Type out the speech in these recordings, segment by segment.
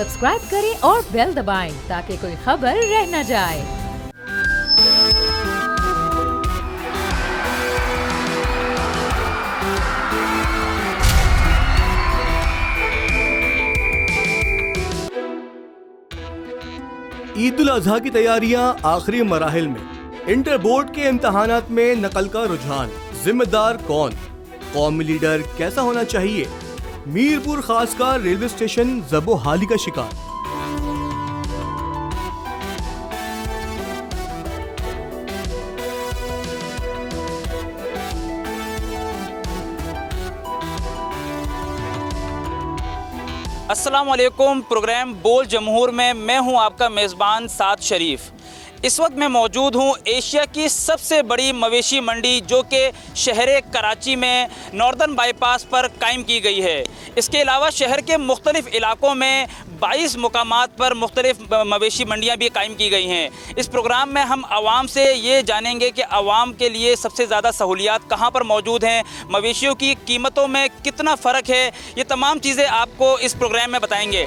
Subscribe करें और bell दबाएं ताकि कोई खबर रह न जाए। ईद उल अजहा की तैयारियां आखिरी मराहिल में। इंटर बोर्ड के इम्तहानात में नकल का रुझान, जिम्मेदार कौन, कौमी लीडर कैसा होना चाहिए। मीरपुर खासकर रेलवे स्टेशन जबोहाली का शिकार। अस्सलामुअलैकुम। प्रोग्राम बोल जमहूर में मैं हूं आपका मेज़बान साद शरीफ। इस वक्त मैं मौजूद हूं एशिया की सबसे बड़ी मवेशी मंडी जो कि शहर कराची में नॉर्दर्न बाईपास पर कायम की गई है। इसके अलावा शहर के मुख्तलिफ़ इलाकों में 22 मुकामात पर मुख्तलिफ़ मवेशी मंडियां भी कायम की गई हैं। इस प्रोग्राम में हम आवाम से ये जानेंगे कि आवाम के लिए सबसे ज़्यादा सहूलियात कहाँ पर मौजूद हैं, मवेशियों की कीमतों में कितना फ़र्क है, ये तमाम चीज़ें आपको इस प्रोग्राम में बताएंगे।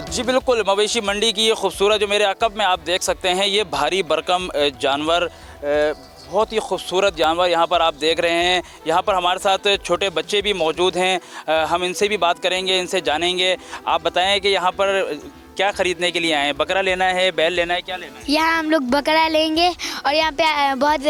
जी बिल्कुल, मवेशी मंडी की ये खूबसूरत जो मेरे अकब में आप देख सकते हैं, ये भारी भरकम जानवर, बहुत ही खूबसूरत जानवर यहाँ पर आप देख रहे हैं। यहाँ पर हमारे साथ छोटे बच्चे भी मौजूद हैं, हम इनसे भी बात करेंगे, इनसे जानेंगे। आप बताएं कि यहाँ पर क्या ख़रीदने के लिए आए हैं? बकरा लेना है, बैल लेना है, क्या लेना है? यहाँ हम लोग बकरा लेंगे और यहाँ पे बहुत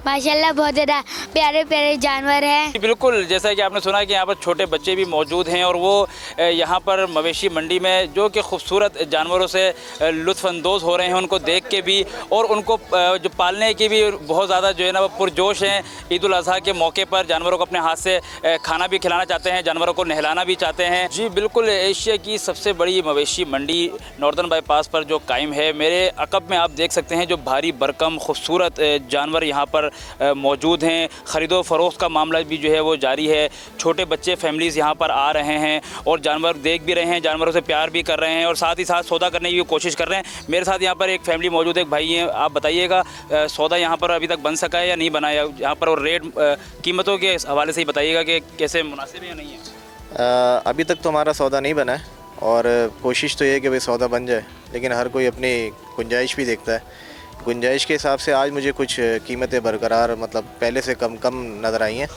माशाल्लाह बहुत ज़्यादा प्यारे प्यारे जानवर हैं। बिल्कुल, जैसा कि आपने सुना कि यहाँ पर छोटे बच्चे भी मौजूद हैं और वो यहाँ पर मवेशी मंडी में जो कि खूबसूरत जानवरों से लुत्फ़अंदोज़ हो रहे हैं, उनको देख के भी और उनको जो पालने की भी बहुत ज़्यादा जो है ना वो पुरजोश हैं। ईद उल अज़हा के मौके पर जानवरों को अपने हाथ से खाना भी खिलाना चाहते हैं, जानवरों को नहलाना भी चाहते हैं। जी बिल्कुल, एशिया की सबसे बड़ी मवेशी मंडी नॉर्दर्न बाईपास पर जो कायम है, मेरे अकब में आप देख सकते हैं जो भारी भरकम खूबसूरत जानवर यहाँ पर मौजूद हैं। ख़रीदो फ़रोख्त का मामला भी जो है वो जारी है। छोटे बच्चे फैमिलीज़ यहाँ पर आ रहे हैं और जानवर देख भी रहे हैं, जानवरों से प्यार भी कर रहे हैं और साथ ही साथ सौदा करने की भी कोशिश कर रहे हैं। मेरे साथ यहाँ पर एक फैमिली मौजूद है, एक भाई हैं। आप बताइएगा सौदा यहाँ पर अभी तक बन सका है या नहीं बना है यहाँ पर, और रेट कीमतों के हवाले से ही बताइएगा कि कैसे मुनासिब है या नहीं है। अभी तक तो हमारा सौदा नहीं बना है और कोशिश तो ये है कि भाई सौदा बन जाए, लेकिन हर कोई अपनी गुंजाइश भी देखता है। गुंजाइश के हिसाब से आज मुझे कुछ कीमतें बरकरार, मतलब पहले से कम नज़र आई हैं,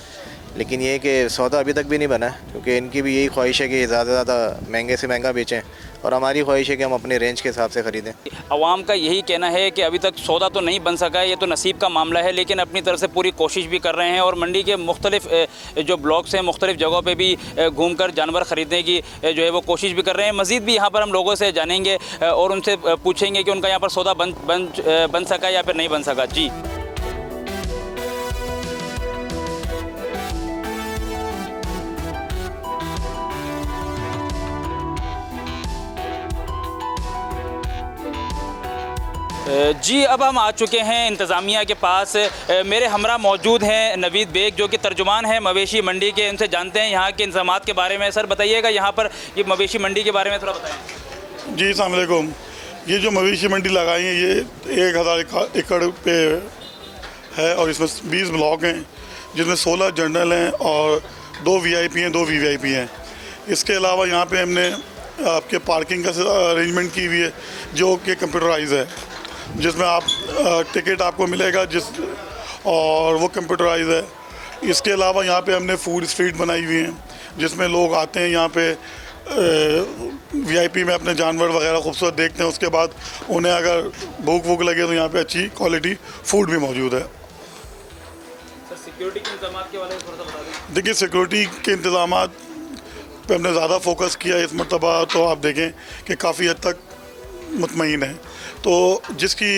लेकिन ये कि सौदा अभी तक भी नहीं बना है, क्योंकि इनकी भी यही ख्वाहिश है कि ज़्यादा से ज़्यादा महंगे से महंगा बेचें और हमारी ख्वाहिश है कि हम अपने रेंज के हिसाब से ख़रीदें। अवाम का यही कहना है कि अभी तक सौदा तो नहीं बन सका है, ये तो नसीब का मामला है, लेकिन अपनी तरफ से पूरी कोशिश भी कर रहे हैं और मंडी के मुख्तलिफ जो ब्लॉक्स हैं, मुख्तलिफ जगहों पे भी घूमकर जानवर ख़रीदने की जो है वो कोशिश भी कर रहे हैं। मज़ीद भी यहाँ पर हम लोगों से जानेंगे और उनसे पूछेंगे कि उनका यहाँ पर सौदा बन सका या फिर नहीं बन सका। जी जी, अब हम आ चुके हैं इंतज़ामिया के पास। मेरे हमरा मौजूद हैं नवीद बेग जो कि तर्जुमान हैं मवेशी मंडी के। उनसे जानते हैं यहाँ के इंतज़ामात के बारे में। सर बताइएगा यहाँ पर ये मवेशी मंडी के बारे में थोड़ा बताएं। जी अस्सलाम वालेकुम। ये जो मवेशी मंडी लगाई है ये 1000 एकड़ पे है और इसमें 20 ब्लॉक हैं, जिसमें 16 जनरल हैं और 2 VIP हैं, 2 VVIP हैं। इसके अलावा यहाँ पे हमने आपके पार्किंग का अरेंजमेंट की हुई है जो कि कंप्यूटराइज है, जिसमें आप टिकट आपको मिलेगा और वो कंप्यूटराइज है। इसके अलावा यहाँ पे हमने फूड स्ट्रीट बनाई हुई हैं, जिसमें लोग आते हैं यहाँ पे VIP में अपने जानवर वगैरह खूबसूरत देखते हैं। उसके बाद उन्हें अगर भूख लगे तो यहाँ पे अच्छी क्वालिटी फूड भी मौजूद है। सर सिक्योरिटी के इंतजाम के बारे में थोड़ा सा बता दें। देखिए, सिक्योरिटी के इंतजाम पे हमने ज़्यादा फोकस किया इस मरतबा, तो आप देखें कि काफ़ी हद तक मुतमईन है। तो जिसकी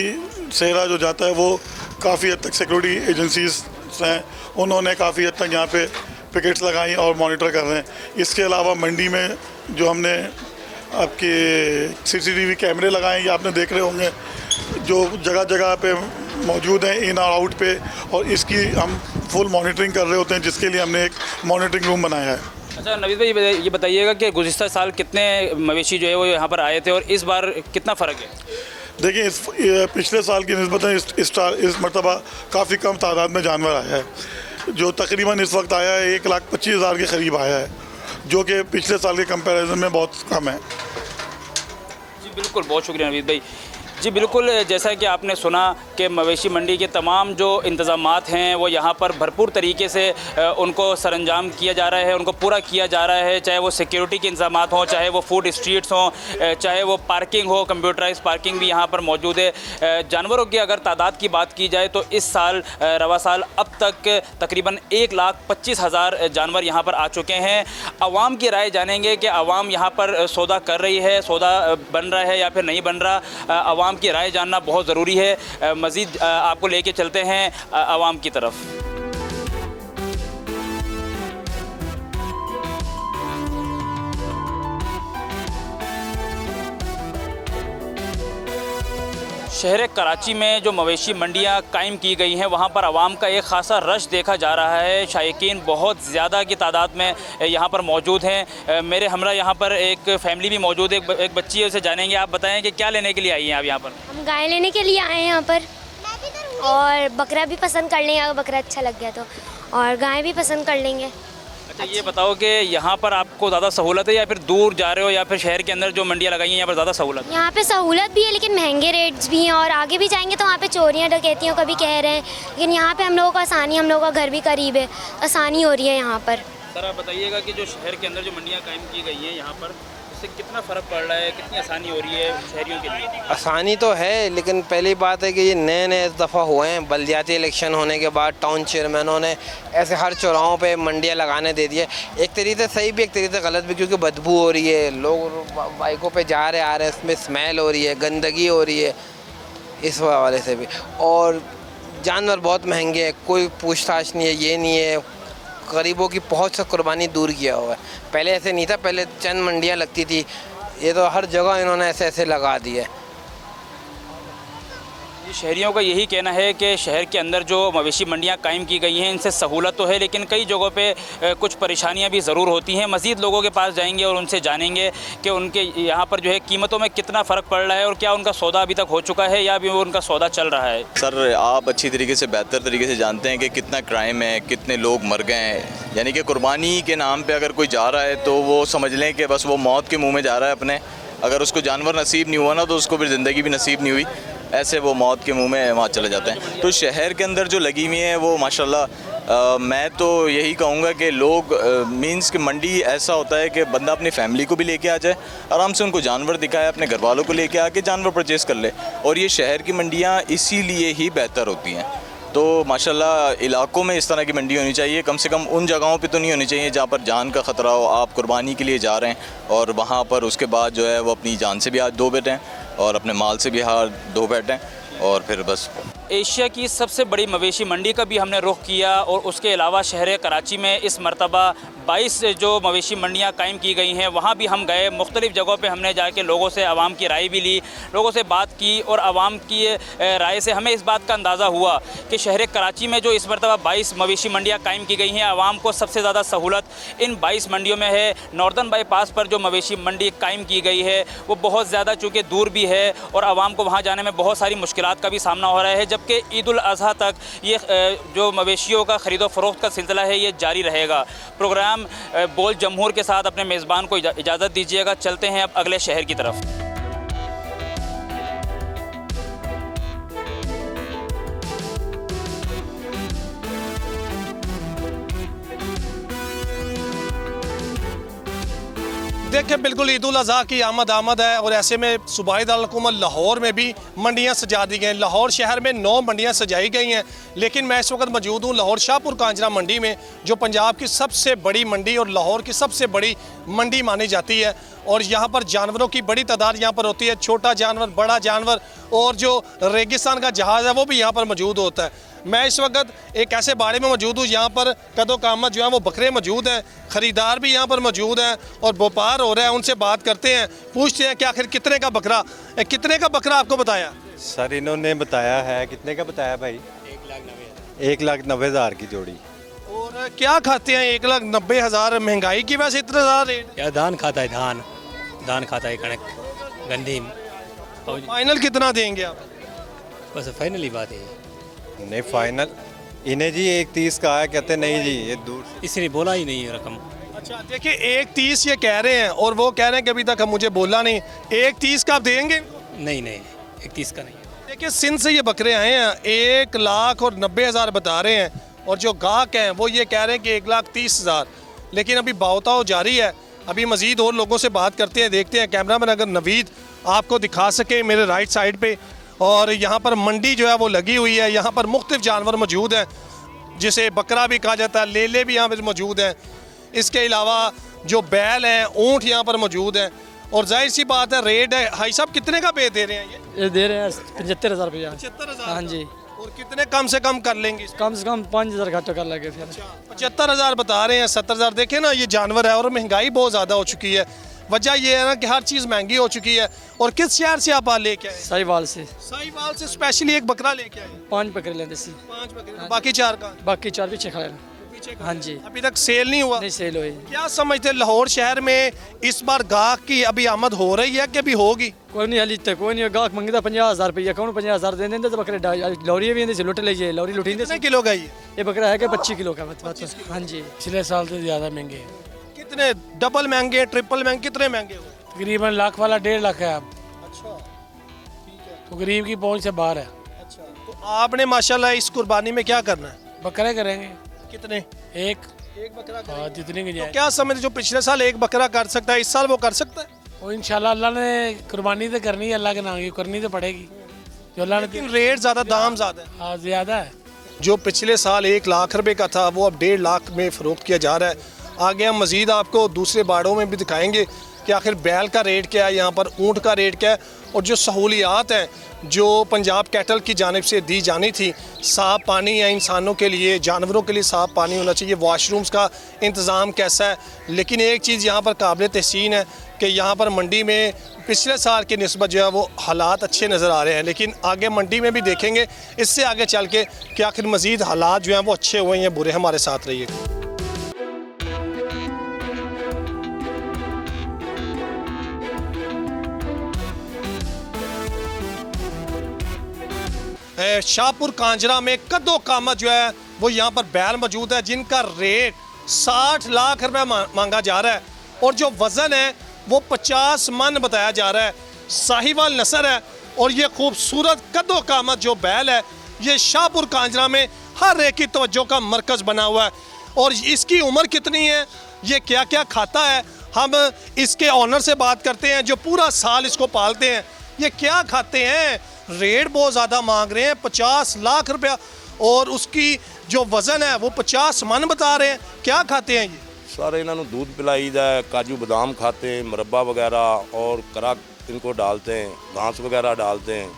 सेहरा जो जाता है वो काफ़ी हद तक सिक्योरिटी एजेंसीज हैं, उन्होंने काफ़ी हद तक यहाँ पे पिकेट्स लगाई और मॉनिटर कर रहे हैं। इसके अलावा मंडी में जो हमने आपके CCTV कैमरे लगाए, ये आपने देख रहे होंगे, जो जगह जगह पे मौजूद हैं इन और आउट पे, और इसकी हम फुल मॉनिटरिंग कर रहे होते हैं, जिसके लिए हमने एक मॉनिटरिंग रूम बनाया है। अच्छा नवीद भाई, ये बताइएगा कि गुज़िश्ता साल कितने मवेशी जो है वो यहाँ पर आए थे और इस बार कितना फ़र्क है? देखिए ये पिछले साल की निस्बतें इस मरतबा काफ़ी कम तादाद में जानवर आया है, जो तकरीबन इस वक्त आया है 1,25,000 के करीब आया है, जो कि पिछले साल के कंपैरिजन में बहुत कम है। जी बिल्कुल, बहुत शुक्रिया नवीद भाई। जी बिल्कुल, जैसा कि आपने सुना कि मवेशी मंडी के तमाम जो इंतज़ामात हैं वो यहाँ पर भरपूर तरीके से उनको सरअंजाम किया जा रहा है, उनको पूरा किया जा रहा है, चाहे वो सिक्योरिटी के इंतज़ामात हों, चाहे वो फूड स्ट्रीट्स हों, चाहे वो पार्किंग हो, कंप्यूटराइज पार्किंग भी यहाँ पर मौजूद है। जानवरों की अगर तादाद की बात की जाए तो इस साल रवा साल अब तक तकरीबन 1,25,000 जानवर यहाँ पर आ चुके हैं। आवाम की राय जानेंगे कि आवाम यहाँ पर सौदा कर रही है, सौदा बन रहा है या फिर नहीं बन रहा। आवाम की राय जानना बहुत ज़रूरी है। मज़ीद आपको लेके चलते हैं आवाम की तरफ। शहर कराची में जो मवेशी मंडियां कायम की गई हैं वहां पर आवाम का एक ख़ासा रश देखा जा रहा है। शायकीन बहुत ज़्यादा की तादाद में यहां पर मौजूद हैं। मेरे हमरा यहां पर एक फ़ैमिली भी मौजूद है, एक बच्ची है, उसे जानेंगे। आप बताएं कि क्या लेने के लिए आई हैं आप यहाँ पर? हम गाय लेने के लिए आए हैं यहाँ पर, और बकरा भी पसंद कर लेंगे अगर बकरा अच्छा लग गया तो, और गाय भी पसंद कर लेंगे। अच्छा ये बताओ कि यहाँ पर आपको ज़्यादा सहूलत है या फिर दूर जा रहे हो या फिर शहर के अंदर जो मंडियाँ लगाई हैं यहाँ पर ज़्यादा सहूलत? यहाँ पे सहूलत भी है लेकिन महंगे रेट्स भी हैं, और आगे भी जाएंगे तो वहाँ पे चोरियाँ डकैतियों का भी कह रहे हैं, लेकिन यहाँ पे हम लोगों को आसानी, हम लोगों का घर भी करीब है, आसानी हो रही है यहाँ पर। सर आप बताइएगा कि जो शहर के अंदर जो मंडियाँ कायम की गई हैं यहाँ पर, इससे कितना फ़र्क पड़ रहा है, कितनी आसानी हो रही है शहरियों के लिए? आसानी तो है, लेकिन पहली बात है कि ये नए इस दफ़ा हुए हैं। बल्दियाती इलेक्शन होने के बाद टाउन चेयरमैनों ने ऐसे हर चौराहों पे मंडियाँ लगाने दे दिए। एक तरीके से सही भी, एक तरीके से गलत भी, क्योंकि बदबू हो रही है, लोग बाइकों पे जा रहे आ रहे हैं, इसमें स्मेल हो रही है, गंदगी हो रही है, इस हवाले से भी। और जानवर बहुत महंगे हैं, कोई पूछताछ नहीं है, ये नहीं है, गरीबों की पहुंच से कुर्बानी दूर किया हुआ है। पहले ऐसे नहीं था, पहले चंद मंडियां लगती थी, ये तो हर जगह इन्होंने ऐसे ऐसे लगा दिए। शहरियों का यही कहना है कि शहर के अंदर जो मवेशी मंडियां कायम की गई हैं इनसे सहूलत तो है, लेकिन कई जगहों पे कुछ परेशानियां भी ज़रूर होती हैं। मज़ीद लोगों के पास जाएंगे और उनसे जानेंगे कि उनके यहाँ पर जो है कीमतों में कितना फ़र्क पड़ रहा है और क्या उनका सौदा अभी तक हो चुका है या अभी उनका सौदा चल रहा है। सर आप अच्छी तरीके से, बेहतर तरीके से जानते हैं कि कितना क्राइम है, कितने लोग मर गए हैं। यानी कि कुर्बानी के नाम पर अगर कोई जा रहा है तो वो समझ लें कि बस वो मौत के मुँह में जा रहा है अपने। अगर उसको जानवर नसीब नहीं हुआ ना तो उसको फिर ज़िंदगी भी नसीब नहीं हुई, ऐसे वो मौत के मुंह में वहाँ चले जाते हैं। तो शहर के अंदर जो लगी हुई है वो माशाल्लाह, मैं तो यही कहूँगा कि लोग मींस कि मंडी ऐसा होता है कि बंदा अपनी फैमिली को भी लेके आ जाए, आराम से उनको जानवर दिखाए, अपने घर वालों को लेके आके जानवर परचेज़ कर ले। और ये शहर की मंडियाँ इसीलिए ही बेहतर होती हैं। तो माशाल्लाह इलाकों में इस तरह की मंडी होनी चाहिए, कम से कम उन जगहों पे तो नहीं होनी चाहिए जहाँ पर जान का ख़तरा हो, आप कुर्बानी के लिए जा रहे हैं और वहाँ पर उसके बाद जो है वो अपनी जान से भी हाथ धो बैठें और अपने माल से भी हाथ धो बैठें और फिर बस। एशिया की सबसे बड़ी मवेशी मंडी का भी हमने रुख किया और उसके अलावा शहर कराची में इस मरतबा 22 जो मवेशी मंडियाँ कायम की गई हैं वहाँ भी हम गए। मुख्तलिफ़ जगहों पे हमने जाके लोगों से आवाम की राय भी ली, लोगों से बात की और आवाम की राय से हमें इस बात का अंदाज़ा हुआ कि शहर कराची में जो इस मरतबा 22 मवेशी मंडियाँ कायम की गई हैं, आवाम को सबसे ज़्यादा सहूलत इन 22 मंडियों में है। नॉर्दर्न बाईपास पर जो मवेशी मंडी कायम की गई है वो बहुत ज़्यादा चूँकि दूर भी है और आवाम को वहाँ जाने में बहुत सारी मुश्किलात का भी सामना हो रहा है, जबकि ईद उल अज़हा तक ये जो मवेशियों का ख़रीदो फ़रोख्त का सिलसिला है ये जारी रहेगा। प्रोग्राम बोल जमहूर के साथ अपने मेज़बान को इजाज़त दीजिएगा। चलते हैं अब अगले शहर की तरफ। देखिए बिल्कुल ईद उल अज़हा की आमद है और ऐसे में सूबाई दारुल हुकूमत लाहौर में भी मंडियां सजा दी गई हैं। लाहौर शहर में 9 मंडियां सजाई गई हैं, लेकिन मैं इस वक्त मौजूद हूँ लाहौर शाहपुर कांजरा मंडी में, जो पंजाब की सबसे बड़ी मंडी और लाहौर की सबसे बड़ी मंडी मानी जाती है। और यहाँ पर जानवरों की बड़ी तादाद यहाँ पर होती है, छोटा जानवर, बड़ा जानवर और जो रेगिस्तान का जहाज़ है वो भी यहाँ पर मौजूद होता है। मैं इस वक्त एक ऐसे बाड़े में मौजूद हूँ, यहाँ पर कदो कामत जो है वो बकरे मौजूद हैं, ख़रीदार भी यहाँ पर मौजूद हैं और व्यापार हो रहा है। उनसे बात करते हैं, पूछते हैं कि आखिर कितने का बकरा आपको बताया? सर इन्होंने बताया है, कितने का बताया भाई? 1,90,000 की जोड़ी। और क्या खाते हैं 1,90,000? महंगाई की वजह से इतना ज़्यादा रेट? या धान खाता है, धान खाता है, कणक, गंदीम। फाइनल कितना देंगे आप? बस फाइनली बात है, नहीं फाइनल इन्हें जी 1.30 का है, कहते नहीं जी ये दूर से। इसने बोला ही नहीं है रकम। अच्छा देखिए 1.30 ये कह रहे हैं और वो कह रहे हैं कि अभी तक हम मुझे बोला नहीं। 1.30 का आप देंगे? नहीं 1.30 का नहीं। देखिए सिंध से ये बकरे आए हैं, 1,90,000 बता रहे हैं और जो गाहक हैं वो ये कह रहे हैं कि 1,30,000। लेकिन अभी भाव-ताव जारी है, अभी मज़ीद और लोगों से बात करते हैं, देखते हैं। कैमरामैन अगर नवीद आपको दिखा सके मेरे राइट साइड पे, और यहाँ पर मंडी जो है वो लगी हुई है। यहाँ पर मुख्तलिफ जानवर मौजूद हैं, जिसे बकरा भी कहा जाता है, लेले भी यहाँ पर मौजूद हैं। इसके अलावा जो बैल हैं, ऊँट यहाँ पर मौजूद हैं। और जाहिर सी बात है रेट है। भाई साहब कितने का पे दे रहे हैं ये दे रहे हैं 75,000 रुपया। 75,000? हाँ जी। और कितने कम से कम कर लेंगे? कम से कम 5,000 घाटा कर लगे फिर। 75,000 बता रहे हैं, 70,000। देखें ना ये जानवर है और महंगाई बहुत ज़्यादा हो चुकी है। वजह ये है ना कि हर चीज़ महंगी हो चुकी है। और किस शहर से आप लेके आए? साहिवाल से। साहिवाल से स्पेशली एक बकरा लेके आए? 5 बकरे लेते सी। 5 बकरे, बाकी 4 का? बाकी 4 पीछे खड़े हैं। हाँ जी। अभी तक सेल नहीं हुआ? नहीं सेल हुई। क्या समझते हैं लाहौर शहर में इस बार गाहक की अभी आमद हो रही है कि अभी होगी? कोई नहीं हाली तक कोई नहीं। गाहक मंगता 50,000 रुपया, कौन 50,000 दे देंगे तो बकरे लौरी भी लुट लीजिए। लौरी लुटी कितने किलो का ये बकरा है कि 25 किलो का? हाँ जी। पिछले साल से ज़्यादा महंगे हैं। कितने? डबल महंगे, ट्रिपल महंगे, कितने महंगे? तकरीबन लाख वाला 1.5 लाख है अब। अच्छा तो गरीब की पहुंच से बाहर है। अच्छा तो आपने माशाल्लाह इस कुर्बानी में क्या करना है? बकरे करेंगे। कितने? एक बकरा? जितने की तो जाए। क्या समझ, जो पिछले साल एक बकरा कर सकता है इस साल वो कर सकता है? और इंशाल्लाह अल्लाह ने कुर्बानी तो करनी है, अल्लाह के नाम की करनी तो पड़ेगी जो अल्लाह ने। लेकिन रेट ज़्यादा, दाम ज़्यादा है। हाँ ज़्यादा है। जो पिछले साल 1 लाख रुपए का था वो अब 1.5 लाख में फ़रोख्त किया जा रहा है। आगे हम मज़ीद आपको दूसरे बाड़ों में भी दिखाएंगे कि आखिर बैल का रेट क्या है, यहाँ पर ऊँट का रेट क्या है। और जो सहूलियात हैं जो पंजाब कैटल की जानिब से दी जानी थी, साफ़ पानी है इंसानों के लिए, जानवरों के लिए साफ़ पानी होना चाहिए, वॉशरूम्स का इंतज़ाम कैसा है। लेकिन एक चीज़ यहाँ पर काबिल तहसीन है कि यहाँ पर मंडी में पिछले साल की निस्बत जो है वो हालात अच्छे नज़र आ रहे हैं। लेकिन आगे मंडी में भी देखेंगे इससे आगे चल के कि आखिर मज़ीद हालात जो हैं वो अच्छे हुए हैं बुरे। हमारे साथ रहिए। शाहपुर कांजरा में कद्दो कामत जो है वो यहाँ पर बैल मौजूद है जिनका रेट 60 लाख रुपए मांगा जा रहा है और जो वज़न है वो 50 मन बताया जा रहा है। साहिवाल नस्ल है और ये खूबसूरत कद्दो कामत जो बैल है ये शाहपुर कांजरा में हर एक की तवज्जो का मरकज़ बना हुआ है। और इसकी उम्र कितनी है, ये क्या क्या खाता है, हम इसके ऑनर से बात करते हैं जो पूरा साल इसको पालते हैं। ये क्या खाते हैं, रेट बहुत ज़्यादा मांग रहे हैं 50 लाख रुपया और उसकी जो वज़न है वो 50 मन बता रहे हैं। क्या खाते हैं ये? सारे इन्होंने दूध पिलाईदा है, काजू बादाम खाते हैं, मुरब्बा वगैरह और करा इनको डालते हैं, घास वगैरह डालते हैं,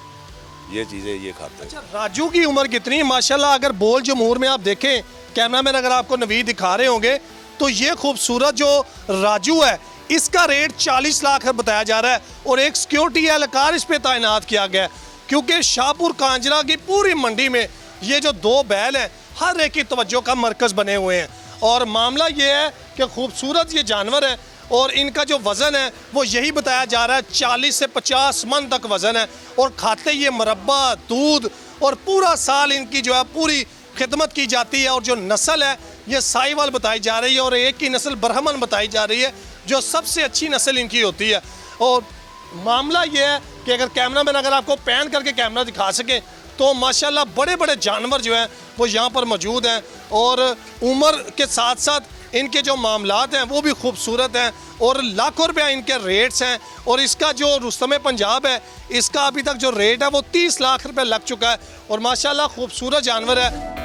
ये चीज़ें ये खाते हैं। अच्छा राजू की उम्र कितनी है? माशाल्लाह अगर बोल जमूर में आप देखें, कैमरामैन अगर आपको नवीद दिखा रहे होंगे तो ये खूबसूरत जो राजू है इसका रेट 40 लाख बताया जा रहा है और एक सिक्योरिटी एहलकार इस पर तैनात किया गया है क्योंकि शाहपुर कांजरा की पूरी मंडी में ये जो 2 बैल हैं हर एक की तवज्जो का मरकज़ बने हुए हैं। और मामला ये है कि खूबसूरत ये जानवर है और इनका जो वज़न है वो यही बताया जा रहा है 40 से 50 मन तक वज़न है और खाते ये मुरब्बा दूध और पूरा साल इनकी जो है पूरी खिदमत की जाती है। और जो नस्ल है ये साहिवाल बताई जा रही है और एक की नस्ल ब्राह्मण बताई जा रही है जो सबसे अच्छी नस्ल इनकी होती है। और मामला ये है कि अगर कैमरामैन अगर आपको पैन करके कैमरा दिखा सके तो माशाल्लाह बड़े बड़े जानवर जो हैं वो यहाँ पर मौजूद हैं और उम्र के साथ साथ इनके जो मामलात हैं वो भी खूबसूरत हैं और लाखों रुपया इनके रेट्स हैं। और इसका जो रुस्तम पंजाब है इसका अभी तक जो रेट है वो 30 लाख रुपये लग चुका है और माशाल्लाह खूबसूरत जानवर है।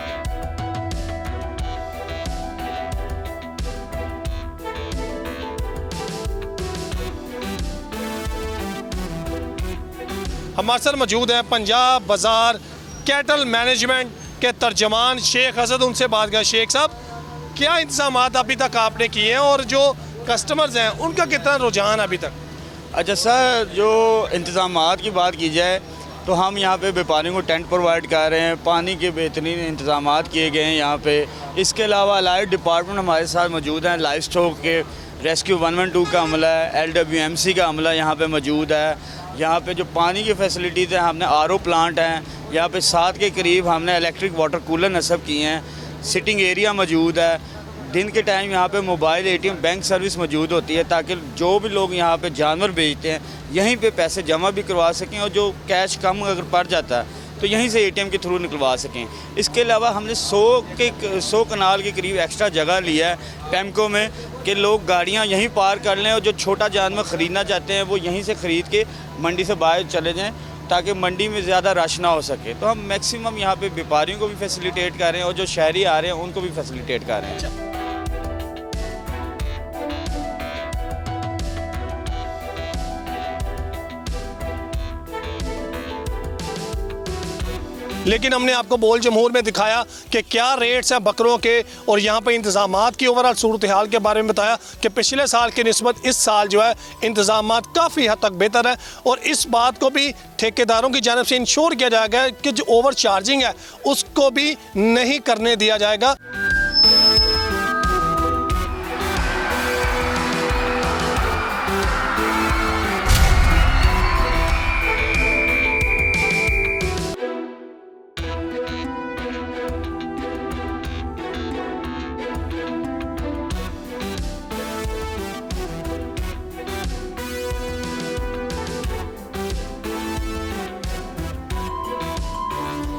हमारे साथ मौजूद हैं पंजाब बाज़ार कैटल मैनेजमेंट के तर्जमान शेख असद, उनसे बात करें। शेख साहब क्या इंतज़ाम अभी तक आपने किए हैं और जो कस्टमर्स हैं उनका कितना रुझान अभी तक? अच्छा सर, जो इंतज़ाम की बात की जाए तो हम यहाँ पे व्यापारियों को टेंट प्रोवाइड कर रहे हैं, पानी के बेहतरीन इंतज़ाम किए गए हैं यहाँ पे। इसके अलावा लाइव डिपार्टमेंट हमारे साथ मौजूद हैं, लाइव स्टॉक के रेस्क्यू 112 का अमला है, LWMC का अमला यहाँ पे मौजूद है। यहाँ पे जो पानी की फैसिलिटीज़ हैं, हमने RO प्लांट हैं, यहाँ पे 7 के करीब हमने इलेक्ट्रिक वाटर कूलर नस्ब किए हैं, सिटिंग एरिया मौजूद है, दिन के टाइम यहाँ पे मोबाइल ATM बैंक सर्विस मौजूद होती है ताकि जो भी लोग यहाँ पे जानवर बेचते हैं यहीं पे पैसे जमा भी करवा सकें और जो कैश कम अगर पड़ जाता है तो यहीं से ATM के थ्रू निकलवा सकें। इसके अलावा हमने 100 कनाल के करीब एक्स्ट्रा जगह लिया है पैमको में कि लोग गाड़ियाँ यहीं पार कर लें और जो छोटा जानवर ख़रीदना चाहते हैं वो यहीं से ख़रीद के मंडी से बाहर चले जाएँ ताकि मंडी में ज़्यादा रश ना हो सके। तो हम मैक्सिमम यहाँ पे व्यापारियों को भी फैसिलिटेट कर रहे हैं और जो शहरी आ रहे हैं उनको भी फैसिलिटेट कर रहे हैं। लेकिन हमने आपको बोल जमहूर में दिखाया कि क्या रेट्स हैं बकरों के और यहाँ पर इंतज़ामात की ओवरऑल सूरत हाल के बारे में बताया कि पिछले साल की निस्बत इस साल जो है इंतज़ामात काफ़ी हद तक बेहतर है और इस बात को भी ठेकेदारों की जानिब से इंश्योर किया जाएगा कि जो ओवर चार्जिंग है उसको भी नहीं करने दिया जाएगा।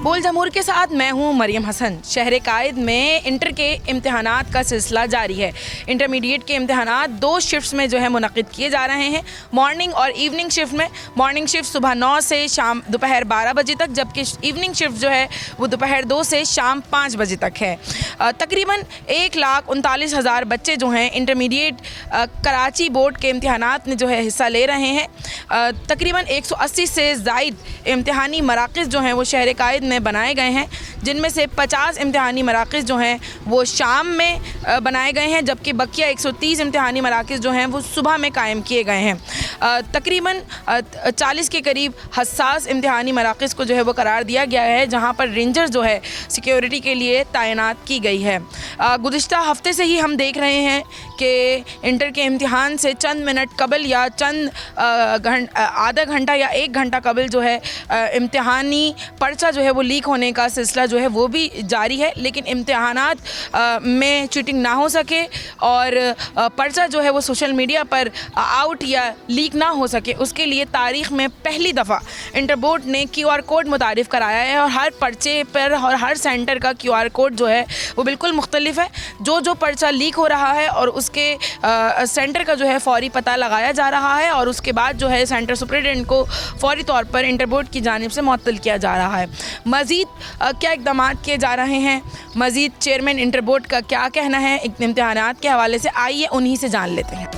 बोल जमहूर के साथ मैं हूं मरियम हसन। शहर कायद में इंटर के इम्तिहानात का सिलसिला जारी है। इंटरमीडिएट के इम्तिहानात 2 शिफ्ट्स में जो है मुनक़िद किए जा रहे हैं, मॉर्निंग और इवनिंग शिफ्ट में। मॉर्निंग शिफ्ट सुबह 9 से शाम दोपहर 12 बजे तक, जबकि इवनिंग शिफ्ट जो है वो दोपहर 2 से शाम 5 बजे तक है। तकरीबन 1,39,000 बच्चे जो हैं इंटरमीडिएट कराची बोर्ड के इम्तिहानात में जो है हिस्सा ले रहे हैं। तकरीबन 180 से ज़ायद इम्तिहानी मराकज़ जो हैं वो शहर कायद बनाए गए हैं, जिनमें से 50 इम्तिहानी मराकज़ जो हैं वो शाम में बनाए गए हैं, जबकि बकिया 130 इम्तिहानी मराकज़ जो हैं वो सुबह में कायम किए गए हैं। तकरीबन 40 के करीब हसास इम्तिहानी मराकज़ को जो है वो करार दिया गया है, जहाँ पर रेंजर जो है सिक्योरिटी के लिए तैनात की गई है। गुज़िश्ता हफ्ते से ही हम देख रहे हैं कि इंटर के इम्तिहान से चंद मिनट कबल या चंद आधा घंटा या 1 घंटा कबल जो है इम्तिहानी पर्चा जो है वो लीक होने का सिलसिला जो है वो भी जारी है। लेकिन इम्तिहानात में चीटिंग ना हो सके और पर्चा जो है वो सोशल मीडिया पर आउट या लीक ना हो सके, उसके लिए तारीख़ में पहली दफ़ा इंटर बोर्ड ने QR कोड मुतारिफ़ कराया है और हर पर्चे पर और हर सेंटर का QR कोड जो है वो बिल्कुल मुख्तलिफ है। जो पर्चा लीक हो रहा है और उसके सेंटर का जो है फ़ौरी पता लगाया जा रहा है और उसके बाद जो है सेंटर सुपरिटेंडेंट को फ़ौरी तौर पर इंटर बोर्ड की जानिब से मुअत्तल किया जा रहा है। मज़ीद क्या इक़दाम किए जा रहे हैं, मज़ीद चेयरमैन इंटर बोर्ड का क्या कहना है इम्तिहानात के हवाले से, आइए उन्हीं से जान लेते हैं।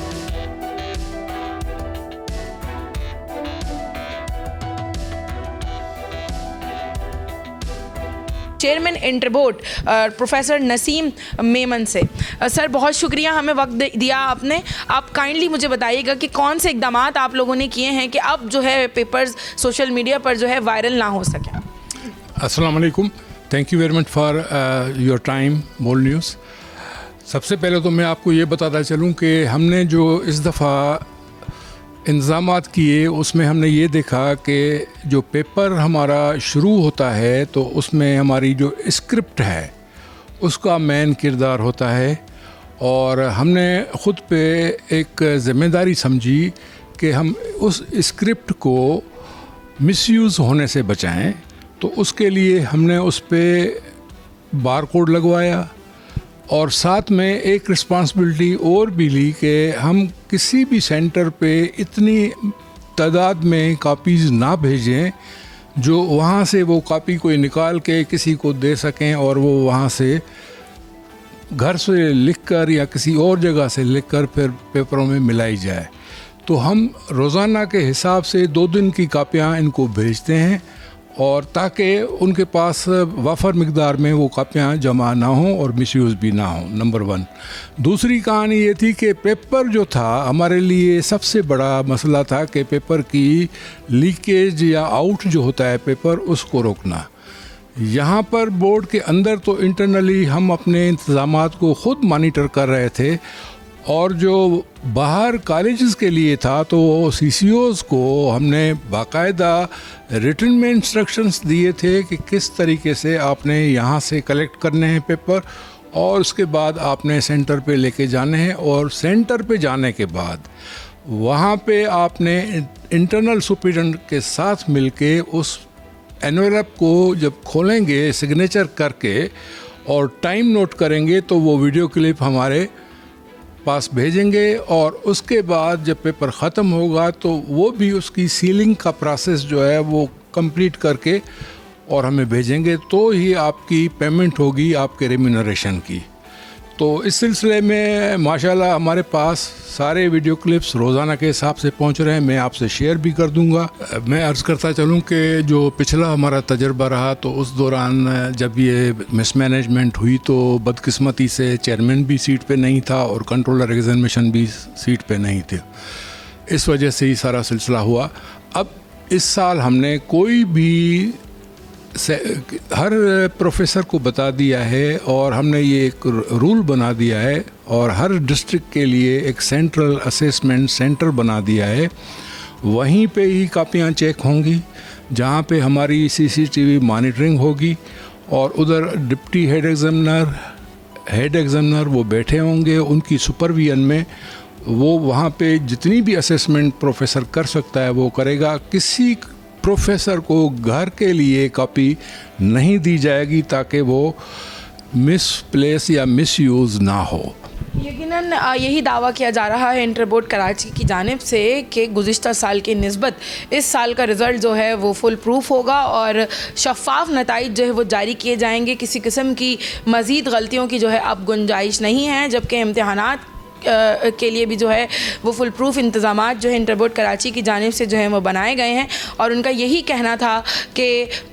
Chairman inter board professor Naseem Memon से। सर बहुत शुक्रिया हमें वक्त दिया आपने। आप काइंडली मुझे बताइएगा कि कौन से इक़दाम आप लोगों ने किए हैं कि अब जो है पेपर्स सोशल मीडिया पर जो है वायरल ना हो सके। अस्सलाम वालेकुम, thank you very much for your time बोल न्यूज़। सबसे पहले तो मैं आपको ये बताता चलूँ कि हमने जो इस दफ़ा इंतज़ामात किए उसमें हमने ये देखा कि जो पेपर हमारा शुरू होता है तो उसमें हमारी जो स्क्रिप्ट है उसका मेन किरदार होता है और हमने ख़ुद पे एक ज़िम्मेदारी समझी कि हम उस स्क्रिप्ट को मिसयूज़ होने से बचाएं। तो उसके लिए हमने उस पर बार कोड लगवाया और साथ में एक रिस्पांसिबिलिटी और भी ली कि हम किसी भी सेंटर पे इतनी तादाद में कापीज़ ना भेजें जो वहाँ से वो कापी कोई निकाल के किसी को दे सकें और वो वहाँ से घर से लिखकर या किसी और जगह से लिखकर फिर पेपरों में मिलाई जाए। तो हम रोज़ाना के हिसाब से 2 दिन की कापियाँ इनको भेजते हैं और ताकि उनके पास वाफर मिकदार में वो कापियाँ जमा ना हों और मिसयूज़ भी ना हों, नंबर 1। दूसरी कहानी ये थी कि पेपर जो था हमारे लिए सबसे बड़ा मसला था कि पेपर की लीकेज या आउट जो होता है पेपर उसको रोकना। यहाँ पर बोर्ड के अंदर तो इंटरनली हम अपने इंतज़ामात को ख़ुद मॉनिटर कर रहे थे और जो बाहर कॉलेजेस के लिए था तो CCOs को हमने बाकायदा रिटन में इंस्ट्रक्शंस दिए थे कि किस तरीके से आपने यहाँ से कलेक्ट करने हैं पेपर और उसके बाद आपने सेंटर पे लेके जाने हैं, और सेंटर पे जाने के बाद वहाँ पे आपने इंटरनल सुपरिटेंडेंट के साथ मिलके उस एनवेलप को जब खोलेंगे सिग्नेचर करके और टाइम नोट करेंगे तो वो वीडियो क्लिप हमारे पास भेजेंगे, और उसके बाद जब पेपर ख़त्म होगा तो वो भी उसकी सीलिंग का प्रोसेस जो है वो कंप्लीट करके और हमें भेजेंगे, तो ही आपकी पेमेंट होगी आपके रेम्यूनरेशन की। तो इस सिलसिले में माशाल्लाह हमारे पास सारे वीडियो क्लिप्स रोज़ाना के हिसाब से पहुंच रहे हैं, मैं आपसे शेयर भी कर दूंगा। मैं अर्ज़ करता चलूं कि जो पिछला हमारा तजर्बा रहा तो उस दौरान जब ये मिसमैनेजमेंट हुई तो बदकिस्मती से चेयरमैन भी सीट पे नहीं था और कंट्रोलर एग्जामिनेशन भी सीट पे नहीं थे, इस वजह से ही सारा सिलसिला हुआ। अब इस साल हमने कोई भी हर प्रोफेसर को बता दिया है और हमने ये एक रूल बना दिया है और हर डिस्ट्रिक्ट के लिए एक सेंट्रल असेसमेंट सेंटर बना दिया है। वहीं पे ही कापियाँ चेक होंगी, जहाँ पे हमारी CCTV मॉनिटरिंग होगी, और उधर डिप्टी हेड एग्जामिनर वो बैठे होंगे, उनकी सुपरविजन में वो वहाँ पे जितनी भी असेसमेंट प्रोफेसर कर सकता है वो करेगा। किसी प्रोफेसर को घर के लिए कॉपी नहीं दी जाएगी ताकि वो मिसप्लेस या मिसयूज़ ना हो। यकीनन यही दावा किया जा रहा है इंटर बोर्ड कराची की जानिब से कि गुज़िश्ता साल की निस्बत इस साल का रिज़ल्ट जो है वो फुल प्रूफ होगा और शफ़ाफ नताइज जो है वो जारी किए जाएंगे। किसी किस्म की मज़ीद गलतियों की जो है अब गुंजाइश नहीं है, जबकि इम्तिहानात के लिए भी जो है वो फुल प्रूफ इंतज़ामात जो है इंटर बोर्ड कराची की जानिब से जो है वो बनाए गए हैं। और उनका यही कहना था कि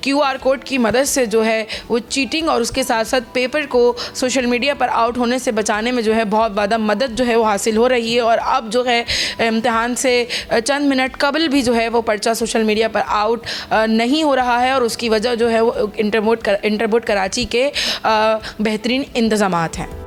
QR कोड की मदद से जो है वो चीटिंग और उसके साथ साथ पेपर को सोशल मीडिया पर आउट होने से बचाने में जो है बहुत ज़्यादा मदद जो है वो हासिल हो रही है। और अब जो है इम्तिहान से चंद मिनट कबल भी जो है वो पर्चा सोशल मीडिया पर आउट नहीं हो रहा है, और उसकी वजह जो है वो इंटर बोर्ड कराची के बेहतरीन इंतज़ामात हैं।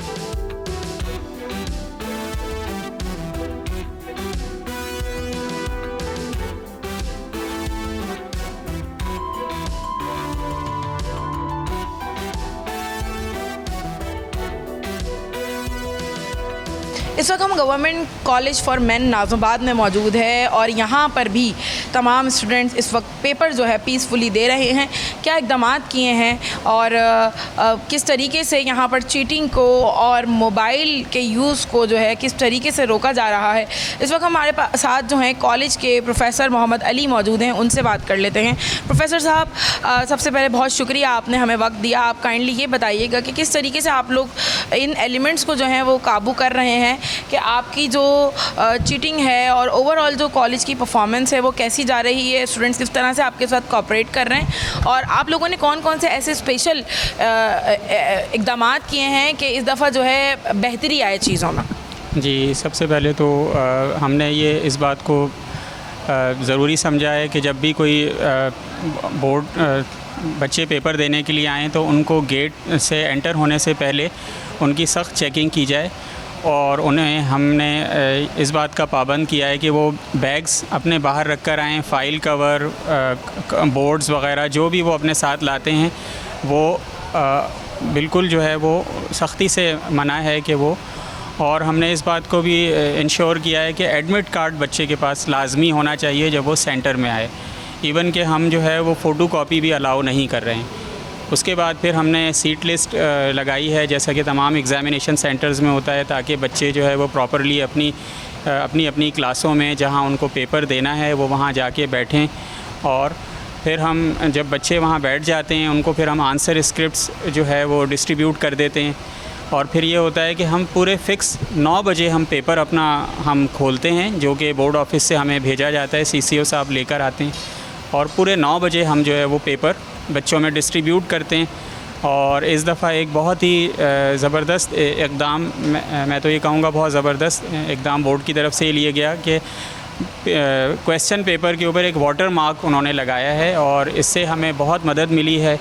इस वक्त हम government college for main Nazimabad में मौजूद है और यहाँ पर भी तमाम स्टूडेंट्स इस वक्त पेपर जो है पीसफुली दे रहे हैं। क्या इक़दामात किए हैं और किस तरीके से यहाँ पर चीटिंग को और मोबाइल के यूज़ को जो है किस तरीके से रोका जा रहा है, इस वक्त हमारे साथ जो हैं कॉलेज के प्रोफेसर मोहम्मद अली मौजूद हैं, उनसे बात कर लेते हैं। प्रोफेसर साहब, सबसे पहले बहुत शुक्रिया आपने हमें वक्त दिया। आप काइंडली ये बताइएगा कि किस तरीके से आप लोग इन एलिमेंट्स को जो है वो काबू कर रहे हैं, कि आपकी जो चीटिंग है और ओवरऑल जो कॉलेज की परफॉर्मेंस है वो कैसी जा रही है, स्टूडेंट्स किस तरह से आपके साथ कोऑपरेट कर रहे हैं, और आप लोगों ने कौन कौन से ऐसे स्पेशल इक़दामात किए हैं कि इस दफ़ा जो है बेहतरी आए चीज़ों में। जी, सबसे पहले तो हमने ये इस बात को ज़रूरी समझा है कि जब भी कोई बोर्ड बच्चे पेपर देने के लिए आएँ तो उनको गेट से एंटर होने से पहले उनकी सख्त चेकिंग की जाए, और उन्हें हमने इस बात का पाबंद किया है कि वो बैग्स अपने बाहर रख कर आएँ। फ़ाइल कवर, बोर्ड्स वग़ैरह जो भी वो अपने साथ लाते हैं वो बिल्कुल जो है वो सख्ती से मना है कि वो, और हमने इस बात को भी इंश्योर किया है कि एडमिट कार्ड बच्चे के पास लाजमी होना चाहिए जब वो सेंटर में आए। इवन कि हम जो है वो फ़ोटो कॉपी भी अलाउ नहीं कर रहे हैं। उसके बाद फिर हमने सीट लिस्ट लगाई है, जैसा कि तमाम एग्ज़ामिनेशन सेंटर्स में होता है, ताकि बच्चे जो है वो प्रॉपरली अपनी क्लासों में जहां उनको पेपर देना है वो वहां जाके बैठें। और फिर हम जब बच्चे वहां बैठ जाते हैं उनको फिर हम आंसर स्क्रिप्ट्स जो है वो डिस्ट्रीब्यूट कर देते हैं, और फिर ये होता है कि हम पूरे फ़िक्स 9 बजे हम पेपर अपना हम खोलते हैं, जो कि बोर्ड ऑफिस से हमें भेजा जाता है, CCO साहब लेकर आते हैं, और पूरे 9 बजे हम जो है वो पेपर बच्चों में डिस्ट्रीब्यूट करते हैं। और इस दफ़ा एक बहुत ही ज़बरदस्त इक़दाम, मैं तो ये कहूँगा बहुत ज़बरदस्त इक़दाम बोर्ड की तरफ से लिया गया कि क्वेश्चन पेपर के ऊपर एक वाटर मार्क उन्होंने लगाया है, और इससे हमें बहुत मदद मिली है,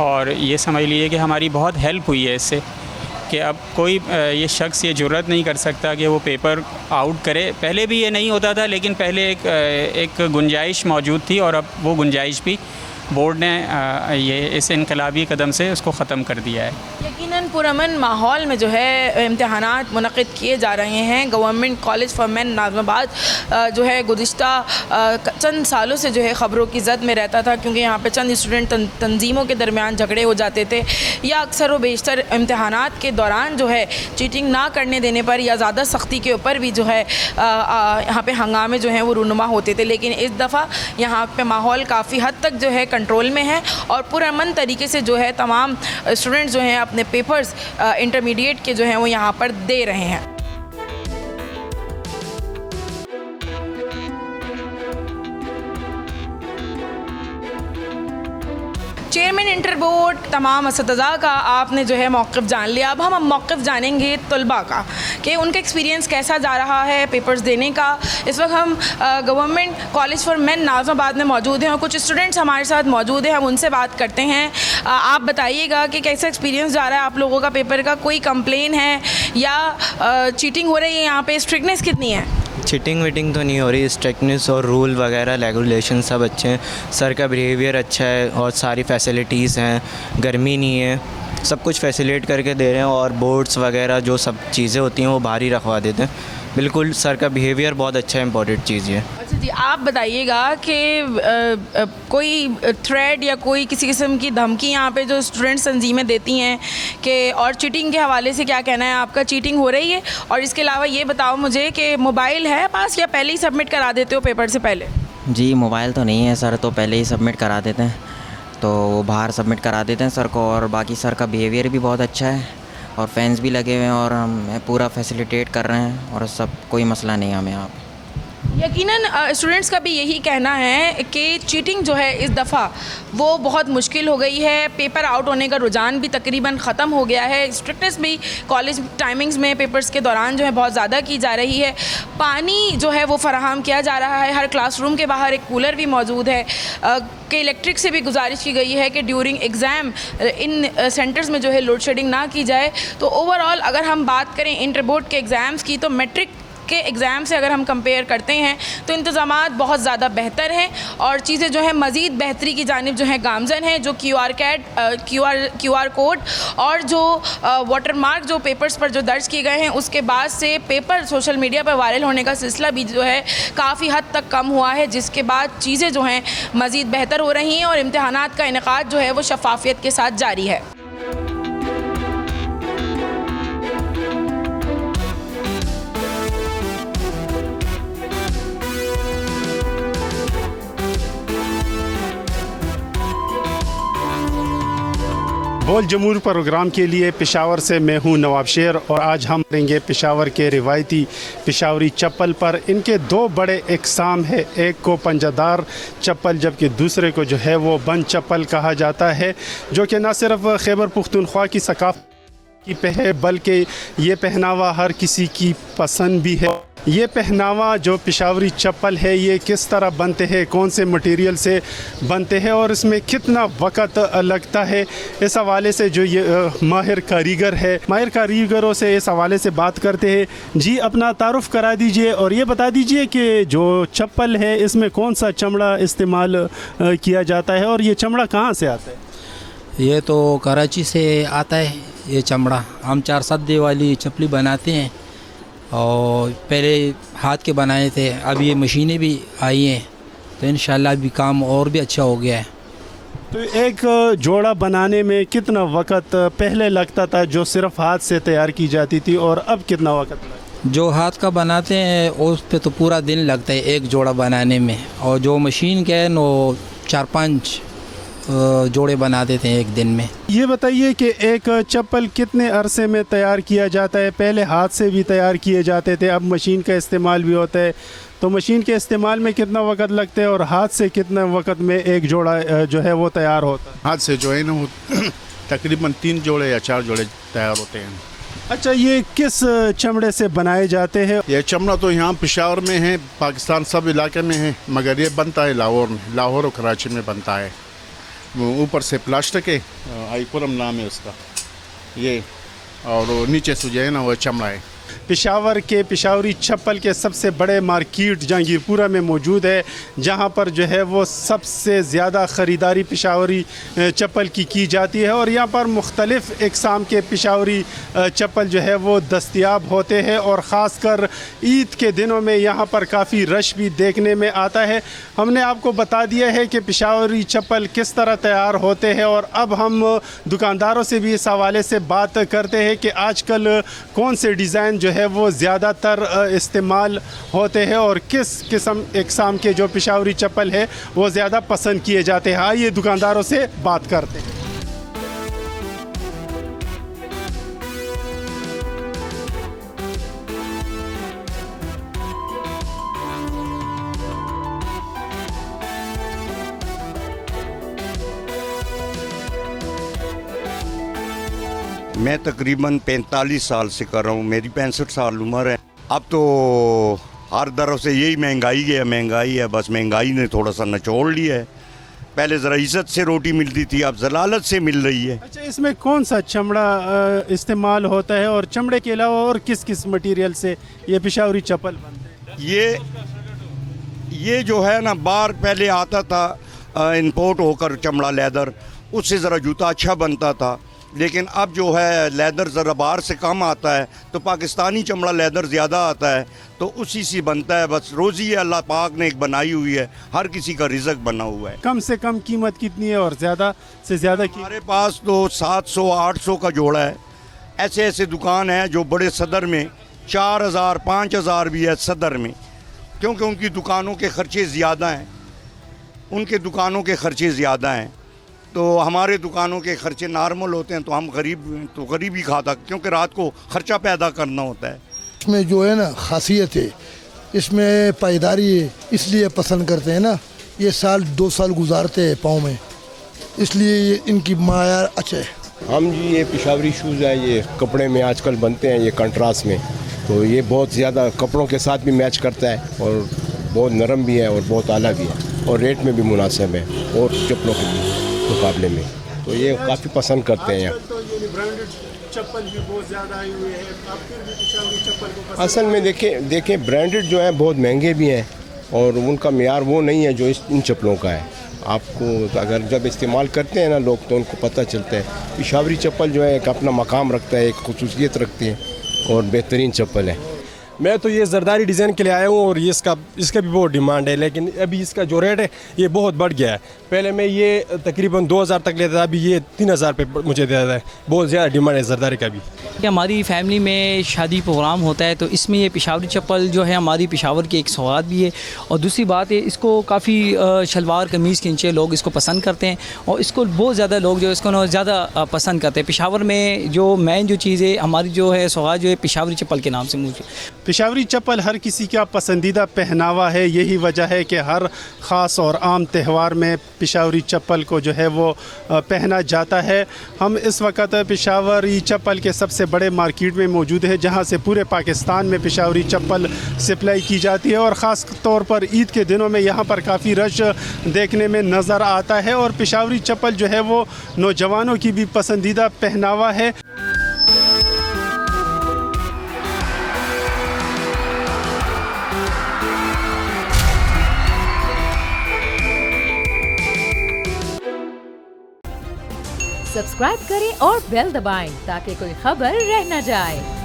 और ये समझ लीजिए कि हमारी बहुत हेल्प हुई है इससे, कि अब कोई ये शख्स ये जुर्रत नहीं कर सकता कि वो पेपर आउट करे। पहले भी ये नहीं होता था, लेकिन पहले एक गुंजाइश मौजूद थी और अब वो गुंजाइश भी बोर्ड ने ये इस इनकलाबी कदम से उसको ख़त्म कर दिया है। यकीनन पुरअमन माहौल में जो है इम्तिहानात मुनक़िद किए जा रहे हैं। Government college for man Nazimabad जो है गुज़िश्ता चंद सालों से जो है ख़बरों की ज़द में रहता था, क्योंकि यहाँ पे चंद स्टूडेंट तंजीमों के दरमियान झगड़े हो जाते थे, या अक्सर व बेशतर इम्तिहानात के दौरान जो है चीटिंग ना करने देने पर या ज़्यादा सख्ती के ऊपर भी जो है यहाँ पे हंगामे जो हैं वो रूनुमा होते थे। लेकिन इस दफ़ा यहाँ पे माहौल काफ़ी हद तक जो है कंट्रोल में है और पुरअमन तरीके से जो है तमाम स्टूडेंट्स जो हैं अपने पेपर्स इंटरमीडिएट के जो हैं वो यहाँ पर दे रहे हैं। चेयरमैन इंटर बोर्ड, तमाम असतिज़ा का आपने जो है मौक़िफ़ जान लिया। अब हम मौक़िफ़ जानेंगे तलबा का कि उनका एक्सपीरियंस कैसा जा रहा है पेपर्स देने का। इस वक्त हम government college for man Nazimabad में मौजूद हैं और कुछ स्टूडेंट्स हमारे साथ मौजूद हैं, हम उनसे बात करते हैं। आप बताइएगा कि कैसा एक्सपीरियंस जा रहा है आप लोगों का पेपर का, कोई कंप्लेन है या चीटिंग हो रही है, यहाँ पे स्ट्रिक्टनेस कितनी है? चीटिंग वीटिंग तो नहीं हो रही, स्ट्रिक्टनेस और रूल वगैरह रेगुलेशन सब अच्छे हैं, सर का बिहेवियर अच्छा है और सारी फैसिलिटीज़ हैं, गर्मी नहीं है, सब कुछ फैसिलिटेट करके दे रहे हैं और बोर्ड्स वगैरह जो सब चीज़ें होती हैं वो बाहर ही रखवा देते हैं। बिल्कुल सर का बिहेवियर बहुत अच्छा है, इम्पोर्टेंट चीज़ है। अच्छा जी, आप बताइएगा कि कोई थ्रेड या कोई किसी किस्म की धमकी यहाँ पे जो स्टूडेंट्स तंजीमें देती हैं कि, और चीटिंग के हवाले से क्या कहना है आपका, चीटिंग हो रही है? और इसके अलावा ये बताओ मुझे कि मोबाइल है पास या पहले ही सबमिट करा देते हो पेपर से पहले? जी मोबाइल तो नहीं है सर, तो पहले ही सबमिट करा देते हैं, तो वो बाहर सबमिट करा देते हैं सर को। और बाकी सर का बिहेवियर भी बहुत अच्छा है और फैंस भी लगे हुए हैं और हम पूरा फैसिलिटेट कर रहे हैं और सब कोई मसला नहीं है हमें यहाँ पे। यकीनन स्टूडेंट्स का भी यही कहना है कि चीटिंग जो है इस दफ़ा वो बहुत मुश्किल हो गई है, पेपर आउट होने का रुझान भी तकरीबन ख़त्म हो गया है, स्ट्रिक्टनेस भी कॉलेज टाइमिंग्स में पेपर्स के दौरान जो है बहुत ज़्यादा की जा रही है, पानी जो है वो फराहम किया जा रहा है, हर क्लासरूम के बाहर एक कूलर भी मौजूद है, कि इलेक्ट्रिक से भी गुजारिश की गई है कि ड्यूरिंग एग्ज़ाम इन सेंटर्स में जो है लोड शेडिंग ना की जाए। तो ओवरऑल अगर हम बात करें इंटर बोर्ड के एग्ज़ाम्स की, तो मैट्रिक के एग्ज़ाम से अगर हम कंपेयर करते हैं तो इंतज़ामात बहुत ज़्यादा बेहतर हैं और चीज़ें जो है मज़ीद बेहतरी की जानिब जो है गामज़न है। जो QR कोड और जो वाटर मार्क जो पेपर्स पर जो दर्ज किए गए हैं, उसके बाद से पेपर सोशल मीडिया पर वायरल होने का सिलसिला भी जो है काफ़ी हद तक कम हुआ है, जिसके बाद चीज़ें जो हैं मज़ीद बेहतर हो रही हैं और इम्तिहानात का इनेकाद जो है वो शफाफियत के साथ जारी है। बोल जमूर प्रोग्राम के लिए पेशावर से मैं हूं नवाब शेर और आज हम करेंगे पेशावर के रिवायती पेशावरी चप्पल पर। इनके दो बड़े इकसाम है, एक को पंजादार चप्पल जबकि दूसरे को जो है वो बंद चप्पल कहा जाता है, जो कि न सिर्फ खैबर पुख्तूनख्वा की सकाफ़त की है बल्कि ये पहनावा हर किसी की पसंद भी है। ये पहनावा जो पेशावरी चप्पल है ये किस तरह बनते हैं, कौन से मटेरियल से बनते हैं और इसमें कितना वक़्त लगता है, इस हवाले से जो ये माहिर कारीगर है, माहिर कारीगरों से इस हवाले से बात करते हैं। जी अपना तारुफ़ करा दीजिए और ये बता दीजिए कि जो चप्पल है इसमें कौन सा चमड़ा इस्तेमाल किया जाता है और ये चमड़ा कहाँ से आता है? ये तो कराची से आता है ये चमड़ा। हम 4 सद्दे वाली चप्पली बनाते हैं और पहले हाथ के बनाए थे, अब ये मशीनें भी आई हैं तो इंशाल्लाह अभी काम और भी अच्छा हो गया है। तो एक जोड़ा बनाने में कितना वक़्त पहले लगता था जो सिर्फ हाथ से तैयार की जाती थी और अब कितना वक़्त लगता है? जो हाथ का बनाते हैं उस पे तो पूरा दिन लगता है एक जोड़ा बनाने में, और जो मशीन के है वो 4-5 जोड़े बना देते हैं एक दिन में। ये बताइए कि एक चप्पल कितने अरसे में तैयार किया जाता है? पहले हाथ से भी तैयार किए जाते थे, अब मशीन का इस्तेमाल भी होता है, तो मशीन के इस्तेमाल में कितना वक़्त लगता है और हाथ से कितना वक़्त में एक जोड़ा जो है वो तैयार होता है? हाथ से जो है ना वो तकरीबन 3 जोड़े या 4 जोड़े तैयार होते हैं। अच्छा, ये किस चमड़े से बनाए जाते हैं? ये चमड़ा तो यहाँ पेशावर में है, पाकिस्तान सब इलाके में है, मगर ये बनता है लाहौर में, लाहौर और कराची में बनता है। ऊपर से प्लास्टिक है, आईपुरम नाम है उसका, ये और वो नीचे से जो है ना वो चमड़ा है। पेशावर के पेशावरी चप्पल के सबसे बड़े मार्केट जहांगीरपुरा में मौजूद है, जहां पर जो है वो सबसे ज़्यादा ख़रीदारी पेशावरी चप्पल की जाती है और यहां पर मुख्तलिफ़ इक़साम के पेशावरी चप्पल जो है वो दस्तयाब होते हैं और ख़ासकर ईद के दिनों में यहां पर काफ़ी रश भी देखने में आता है। हमने आपको बता दिया है कि पेशावरी चप्पल किस तरह तैयार होते हैं और अब हम दुकानदारों से भी इस हवाले से बात करते हैं कि आजकल कौन से डिज़ाइन जो है वो ज़्यादातर इस्तेमाल होते हैं और किस किस्म इक़साम के जो पेशावरी चप्पल है वो ज़्यादा पसंद किए जाते हैं। आइए दुकानदारों से बात करते हैं। मैं तकरीबन 45 साल से कर रहा हूँ, मेरी 65 साल उम्र है। अब तो हर तरफ से यही महंगाई है, बस महंगाई ने थोड़ा सा निचोड़ लिया है। पहले ज़रा इज़्ज़त से रोटी मिलती थी, अब जलालत से मिल रही है। अच्छा, इसमें कौन सा चमड़ा इस्तेमाल होता है और चमड़े के अलावा और किस किस मटेरियल से ये पेशावरी चप्पल बनते हैं? ये जो है ना, बाहर पहले आता था इंपोर्ट होकर चमड़ा लेदर, उससे ज़रा जूता अच्छा बनता था, लेकिन अब जो है लेदर ज़रा बाहर से कम आता है तो पाकिस्तानी चमड़ा लेदर ज़्यादा आता है, तो उसी से बनता है। बस रोज़ी है, अल्लाह पाक ने एक बनाई हुई है, हर किसी का रिज़्क बना हुआ है। कम से कम कीमत कितनी है और ज़्यादा से ज़्यादा हमारे पास तो 700-800 का जोड़ा है। ऐसे ऐसे दुकान है जो बड़े सदर में 4000-5000 भी है सदर में, क्योंकि उनकी दुकानों के ख़र्चे ज़्यादा हैं, तो हमारे दुकानों के ख़र्चे नॉर्मल होते हैं, तो हम गरीब ही खाता, क्योंकि रात को ख़र्चा पैदा करना होता है। इसमें जो है ना खासियत है, इसमें पायदारी है, इसलिए पसंद करते हैं ना। ये 2 साल गुजारते हैं पाँव में, इसलिए ये इनकी मायार अच्छा है। हम जी ये पेशावरी शूज़ है, ये कपड़े में आजकल बनते हैं, ये कंट्रास्ट में, तो ये बहुत ज़्यादा कपड़ों के साथ भी मैच करता है और बहुत नरम भी है और बहुत आला भी है और रेट में भी मुनासिब है और चप्पलों के मुकाबले में, तो ये काफ़ी पसंद करते हैं यहाँ। चप्पल भी बहुत ज़्यादा आई हुई है, आप फिर भी पेशावरी चप्पल को पसंद? असल में देखें ब्रांडेड जो है बहुत महंगे भी हैं और उनका मेयार वो नहीं है जो इन चप्पलों का है। आपको अगर जब इस्तेमाल करते हैं ना लोग तो उनको पता चलता है। पेशावरी चप्पल जो है एक अपना मकाम रखता है, एक खुसूसियत रखती है और बेहतरीन चप्पल है। मैं तो ये जरदारी डिज़ाइन के लिए आया हूँ और ये इसका भी बहुत डिमांड है, लेकिन अभी इसका जो रेट है ये बहुत बढ़ गया है। पहले मैं ये तकरीबन 2000 तक लेता था, अभी ये 3000 पे मुझे देता है। बहुत ज़्यादा डिमांड है जरदारी का भी। कि हमारी फैमिली में शादी प्रोग्राम होता है तो इसमें ये पेशावरी चप्पल जो है हमारी पेशावर की एक सौगात भी है, और दूसरी बात है इसको काफ़ी शलवार कमीज़ के नीचे लोग इसको पसंद करते हैं और इसको बहुत ज़्यादा लोग जो इसको ज़्यादा पसंद करते हैं। पेशावर में जो मेन जो चीज़ है हमारी जो है सौगात जो है पेशावरी चप्पल के नाम से मौजूद। पेशावरी चप्पल हर किसी का पसंदीदा पहनावा है, यही वजह है कि हर ख़ास और आम त्यौहार में पेशावरी चप्पल को जो है वो पहना जाता है। हम इस वक्त पेशावरी चप्पल के सबसे बड़े मार्केट में मौजूद है, जहां से पूरे पाकिस्तान में पेशावरी चप्पल सप्लाई की जाती है और ख़ास तौर पर ईद के दिनों में यहाँ पर काफ़ी रश देखने में नज़र आता है और पेशावरी चप्पल जो है वो नौजवानों की भी पसंदीदा पहनावा है। सब्सक्राइब करें और बेल दबाएं ताकि कोई खबर रह न जाए।